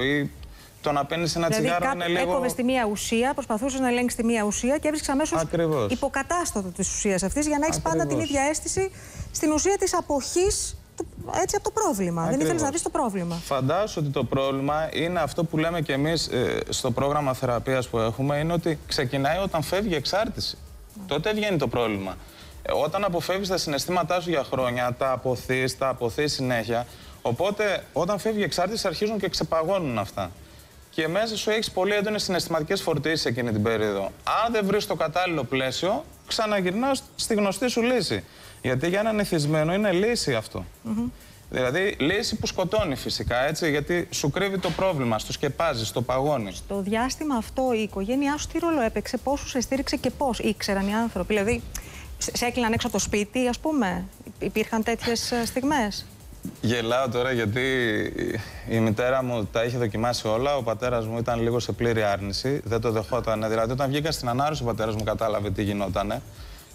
ή το να παίρνεις ένα τσιγάρο είναι λίγο... Έκοβες τη μία ουσία, προσπαθούσες να ελέγξεις τη μία ουσία και έβρισκες αμέσως υποκατάστατο της ουσίας αυτής για να έχεις πάντα την ίδια αίσθηση στην ουσία της αποχής έτσι από το πρόβλημα. Δεν ήθελες να δεις το πρόβλημα. Φαντάσου ότι το πρόβλημα είναι αυτό που λέμε κι εμείς στο πρόγραμμα θεραπείας που έχουμε, είναι ότι ξεκινάει όταν φεύγει η εξάρτηση. Τότε βγαίνει το πρόβλημα. Όταν αποφεύγεις τα συναισθήματά σου για χρόνια, τα αποθείς συνέχεια. Οπότε όταν φεύγει η εξάρτηση αρχίζουν και ξεπαγώνουν αυτά. Και μέσα σου έχεις πολύ έντονες συναισθηματικές φορτίσεις εκείνη την περίοδο. Αν δεν βρεις το κατάλληλο πλαίσιο, ξαναγυρνάς στη γνωστή σου λύση. Γιατί για έναν εθισμένο είναι λύση αυτό. Δηλαδή λύση που σκοτώνει φυσικά, έτσι, γιατί σου κρύβει το πρόβλημα, στο σκεπάζει, στο παγώνει. Στο διάστημα αυτό η οικογένειά σου τι ρόλο έπαιξε, πόσο σε στήριξε και πώς ήξεραν οι άνθρωποι? Δηλαδή, σε έκλειναν έξω από το σπίτι, ας πούμε, υπήρχαν τέτοιες στιγμές? Γελάω τώρα γιατί η μητέρα μου τα είχε δοκιμάσει όλα. Ο πατέρας μου ήταν λίγο σε πλήρη άρνηση. Δεν το δεχότανε. Δηλαδή, όταν βγήκα στην ανάρρωση, ο πατέρας μου κατάλαβε τι γινότανε.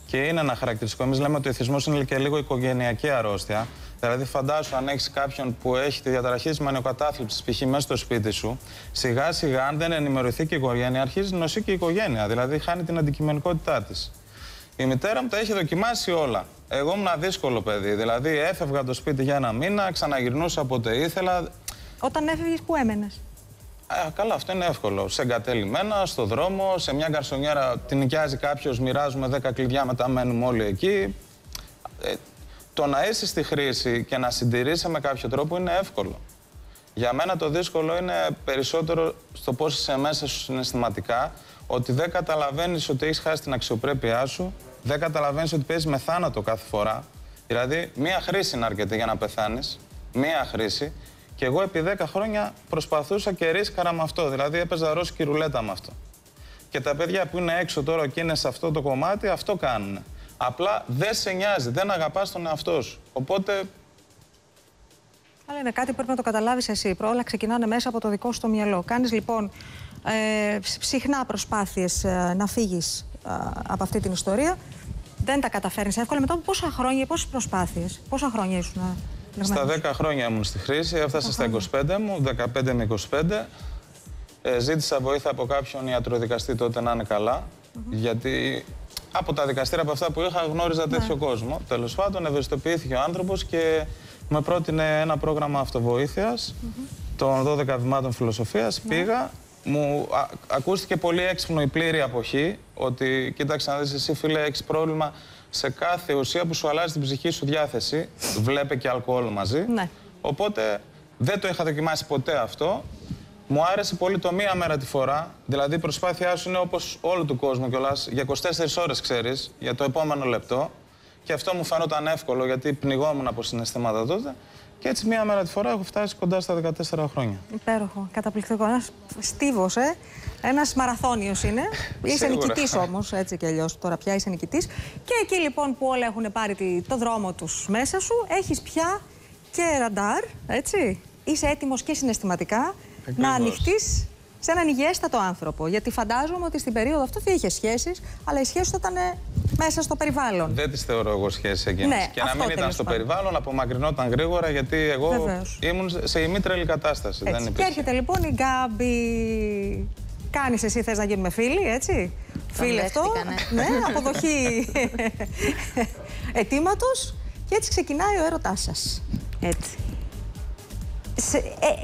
Και είναι ένα χαρακτηριστικό. Εμείς λέμε ότι ο εθισμός είναι και λίγο οικογενειακή αρρώστια. Δηλαδή, φαντάσου αν έχεις κάποιον που έχει τη διαταραχή της μανιοκατάθλιψης, π.χ. μέσα στο σπίτι σου, σιγά-σιγά, αν δεν ενημερωθεί και η οικογένεια, αρχίζει να νοσεί και η οικογένεια. Δηλαδή, χάνει την αντικειμενικότητά της. Η μητέρα μου τα είχε δοκιμάσει όλα. Εγώ ήμουν δύσκολο παιδί. Δηλαδή, έφευγα το σπίτι για ένα μήνα, ξαναγυρνούσα όποτε ήθελα. Όταν έφευγες, πού έμενες? Καλά, αυτό είναι εύκολο. Σε εγκατελειμμένα, στο δρόμο, σε μια γκαρσονιέρα την νοικιάζει κάποιος, μοιράζουμε 10 κλειδιά, μετά μένουμε όλοι εκεί. Το να είσαι στη χρήση και να συντηρείσαι με κάποιο τρόπο είναι εύκολο. Για μένα το δύσκολο είναι περισσότερο στο πώς είσαι μέσα σου συναισθηματικά, ότι δεν καταλαβαίνεις ότι έχεις χάσει την αξιοπρέπειά σου, δεν καταλαβαίνεις ότι παίζεις με θάνατο κάθε φορά. Δηλαδή, μία χρήση είναι αρκετή για να πεθάνεις. Μία χρήση. Και εγώ επί 10 χρόνια προσπαθούσα και ρίσκαρα με αυτό. Δηλαδή, έπαιζα ρώσικη ρουλέτα με αυτό. Και τα παιδιά που είναι έξω τώρα και είναι σε αυτό το κομμάτι, αυτό κάνουν. Απλά δεν σε νοιάζει, δεν αγαπάς τον εαυτό σου. Οπότε. Αλλά είναι κάτι που πρέπει να το καταλάβεις εσύ. Όλα ξεκινάνε μέσα από το δικό σου το μυαλό. Κάνεις λοιπόν συχνά προσπάθειες να φύγεις από αυτή την ιστορία. Δεν τα καταφέρνεις εύκολα. Μετά από πόσα χρόνια, πόσες προσπάθειες, πόσα χρόνια ήσουν? Στα 10 χρόνια ήμουν στη χρήση, έφτασα στα 25 μου, 15 με 25. Ζήτησα βοήθεια από κάποιον ιατροδικαστή τότε να είναι καλά. Γιατί από τα δικαστήρια από αυτά που είχα γνώριζα τέτοιο κόσμο. Τέλος πάντων, ευαισθητοποιήθηκε ο άνθρωπος και με πρότεινε ένα πρόγραμμα αυτοβοήθειας των 12 βημάτων φιλοσοφίας. Πήγα, μου ακούστηκε πολύ έξυπνο η πλήρη αποχή, ότι κοίταξε να δεις εσύ φίλε, έχεις πρόβλημα σε κάθε ουσία που σου αλλάζει την ψυχική σου διάθεση. Βλέπε και αλκοόλ μαζί. Οπότε δεν το είχα δοκιμάσει ποτέ αυτό. Μου άρεσε πολύ το μία μέρα τη φορά. Δηλαδή η προσπάθειά σου είναι όπως όλου του κόσμου κιόλας. Για 24 ώρες ξέρεις, για το επόμενο λεπτό. Και αυτό μου φαίνονταν εύκολο γιατί πνιγόμουν από συναισθήματα τότε. Και έτσι μία μέρα τη φορά έχω φτάσει κοντά στα 14 χρόνια. Υπέροχο, καταπληκτικό. Ένας στίβος, ένας μαραθώνιος είναι. Είσαι νικητής όμως, έτσι κι αλλιώς. Τώρα πια είσαι νικητής. Και εκεί λοιπόν που όλα έχουν πάρει το δρόμο τους μέσα σου, έχεις πια και ραντάρ, έτσι. Είσαι έτοιμος και συναισθηματικά να ανοιχτείς σε έναν υγιέστατο άνθρωπο. Γιατί φαντάζομαι ότι στην περίοδο αυτό δεν είχε σχέσεις, αλλά οι σχέσεις ήταν μέσα στο περιβάλλον. Δεν τις θεωρώ εγώ σχέσεις εκείνες. Ναι, και να μην ήταν στο περιβάλλον, απομακρυνόταν γρήγορα, γιατί εγώ ήμουν σε ημίτρελη κατάσταση. Δεν και έρχεται λοιπόν η Γκάμπη. Κάνεις εσύ, θες να γίνουμε φίλοι, έτσι. Φίλοι αυτό. Ναι, αποδοχή αιτήματος. Και έτσι ξεκινάει ο έρωτάς σας. Έτσι.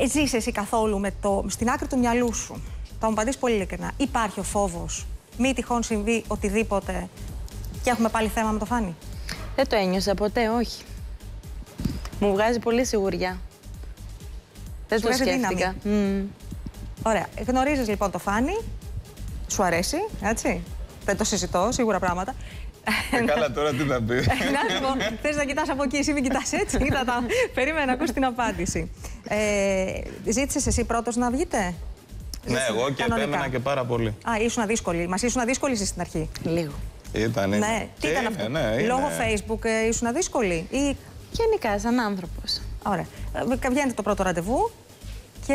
Ζεις εσύ καθόλου στην άκρη του μυαλού σου? Θα μου απαντήσεις πολύ ειλικρινά. Υπάρχει ο φόβος, μη τυχόν συμβεί οτιδήποτε και έχουμε πάλι θέμα με το Φάνη? Δεν το ένιωσα ποτέ, όχι. Μου βγάζει πολύ σιγουριά. Δεν το σκέφτηκα. Ωραία. Γνωρίζεις λοιπόν το Φάνη, σου αρέσει, έτσι. Δεν το συζητώ, σίγουρα πράγματα. Καλά, τώρα τι θα πει. Θες να κοιτάς από εκεί, εσύ μην κοιτάς έτσι. Περίμενα να ακούσει την απάντηση. Ζήτησες εσύ πρώτος να βγείτε? Ναι, εγώ και επέμενα και πάρα πολύ. Ήσουν δύσκολη. Μας ήσουν δύσκολη εσύ στην αρχή? Λίγο. Ήταν. Ναι, τι ήταν αυτό? Λόγω Facebook ήσουν δύσκολη ή? Γενικά, σαν άνθρωπος. Ωραία. Βγαίνετε το πρώτο ραντεβού και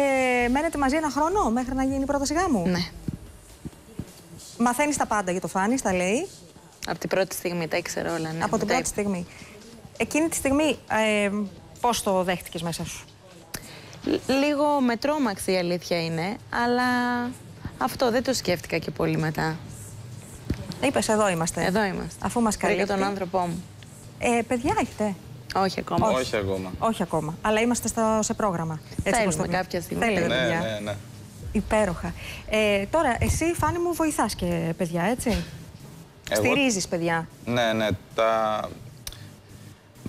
μένετε μαζί ένα χρόνο μέχρι να γίνει η πρόταση γάμου? Ναι. Μαθαίνεις τα πάντα για το Φάνη, τα λέει. Από την πρώτη στιγμή τα ήξερα όλα, ναι. Από την πρώτη στιγμή. Εκείνη τη στιγμή πώς το δέχτηκες μέσα σου? Λίγο με τρόμαξε η αλήθεια είναι, αλλά αυτό δεν το σκέφτηκα και πολύ μετά. Είπες, εδώ είμαστε. Εδώ είμαστε. Αφού μας καλύπτει. Βρήκα τον άνθρωπό μου. Παιδιά έχετε? Όχι ακόμα. Όχι ακόμα. Όχι ακόμα. Αλλά είμαστε σε πρόγραμμα. Θέλουμε κάποια στιγμή. Θέλετε, παιδιά. Ναι. Υπέροχα. Τώρα, εσύ, Φάνη μου, βοηθάς και παιδιά, έτσι? Στηρίζεις παιδιά. Ναι.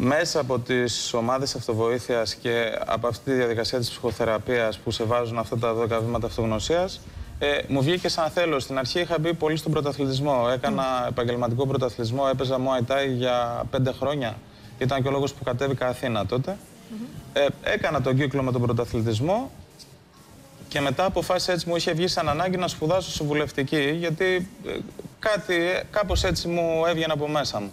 Μέσα από τις ομάδες αυτοβοήθειας και από αυτή τη διαδικασία της ψυχοθεραπείας που σε βάζουν αυτά τα 12 βήματα αυτογνωσίας, μου βγήκε σαν θέλω. Στην αρχή είχα μπει πολύ στον πρωταθλητισμό. Έκανα επαγγελματικό πρωταθλητισμό, έπαιζα Muay Thai για 5 χρόνια. Ήταν και ο λόγος που κατέβηκα Αθήνα τότε. Έκανα τον κύκλο με τον πρωταθλητισμό και μετά αποφάσισα, έτσι μου είχε βγει σαν ανάγκη να σπουδάσω συμβουλευτική, γιατί κάπως έτσι μου έβγαινε από μέσα μου.